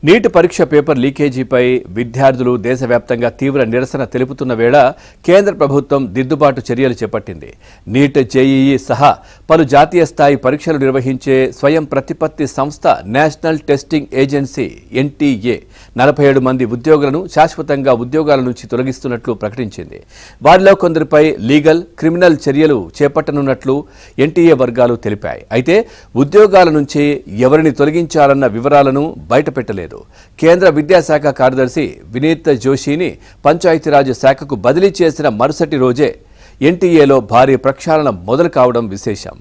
Neat పరీక్ష paper లీకేజీపై విద్యార్థులు దేశవ్యాప్తంగా తీవ్ర నిరసన తెలుపుతున్న వేళ కేంద్ర ప్రభుత్వం దిద్దుబాటు చర్యలు చేపట్టింది. నీట్, జేఈఈ సహా పలు జాతీయ స్థాయి పరీక్షలు నిర్వహించే స్వయం ప్రతిపత్తి సంస్థ నేషనల్ టెస్టింగ్ ఏజెన్సీ ఎన్టీఏ 47 మంది ఉద్యోగులను శాశ్వతంగా ఉద్యోగాల నుంచి తొలగిస్తున్నట్లు ప్రకటించింది. వారిలో కొందరిపై లీగల్, క్రిమినల్ చర్యలు చేపట్టనున్నట్లు ఎన్టీఏ వర్గాలు తెలిపాయి. అయితే ఉద్యోగాల నుంచి ఎవరిని తొలగించాలన్న వివరాలను బయటపెట్టలేదు. కేంద్ర విద్యాశాఖ కార్యదర్శి వినీత్ జోషిని పంచాయతీరాజ్ శాఖకు బదిలీ చేసిన మరుసటి రోజే ఎన్టీఏలో భారీ ప్రక్షాళన మొదలు కావడం విశేషం.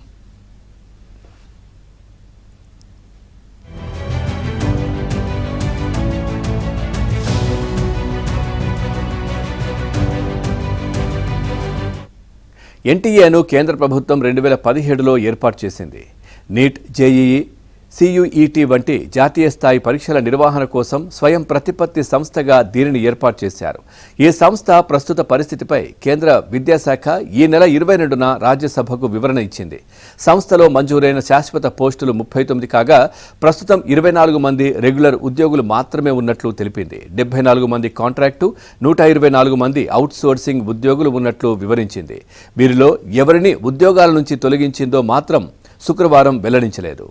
ఎన్టీఏను కేంద్ర ప్రభుత్వం 2017లో ఏర్పాటు చేసింది. నీట్, జేఈఈ, సియుఈటి వంటి జాతీయ స్థాయి పరీక్షల నిర్వహణ కోసం స్వయం ప్రతిపత్తి సంస్థగా దీనిని ఏర్పాటు చేశారు. ఈ సంస్థ ప్రస్తుత పరిస్థితిపై కేంద్ర విద్యాశాఖ ఈ నెల 22న రాజ్యసభకు వివరణ ఇచ్చింది. సంస్థలో మంజూరైన శాశ్వత పోస్టులు 39 కాగా ప్రస్తుతం 24 మంది రెగ్యులర్ ఉద్యోగులు మాత్రమే ఉన్నట్లు తెలిపింది. 74 మంది కాంట్రాక్టు, 124 మంది అవుట్సోర్సింగ్ ఉద్యోగులు ఉన్నట్లు వివరించింది. వీరిలో ఎవరిని ఉద్యోగాల నుంచి తొలగించిందో మాత్రం శుక్రవారం వెల్లడించలేదు.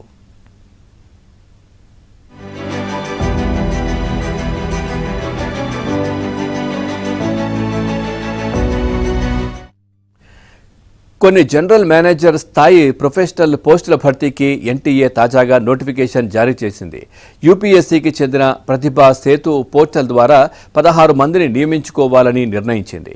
కొన్ని జనరల్ మేనేజర్ స్థాయి ప్రొఫెషనల్ పోస్టుల భర్తీకి ఎన్టీఏ తాజాగా నోటిఫికేషన్ జారీ చేసింది. యూపీఎస్సీకి చెందిన ప్రతిభా సేతు పోర్టల్ ద్వారా 16 మందిని నియమించుకోవాలని నిర్ణయించింది.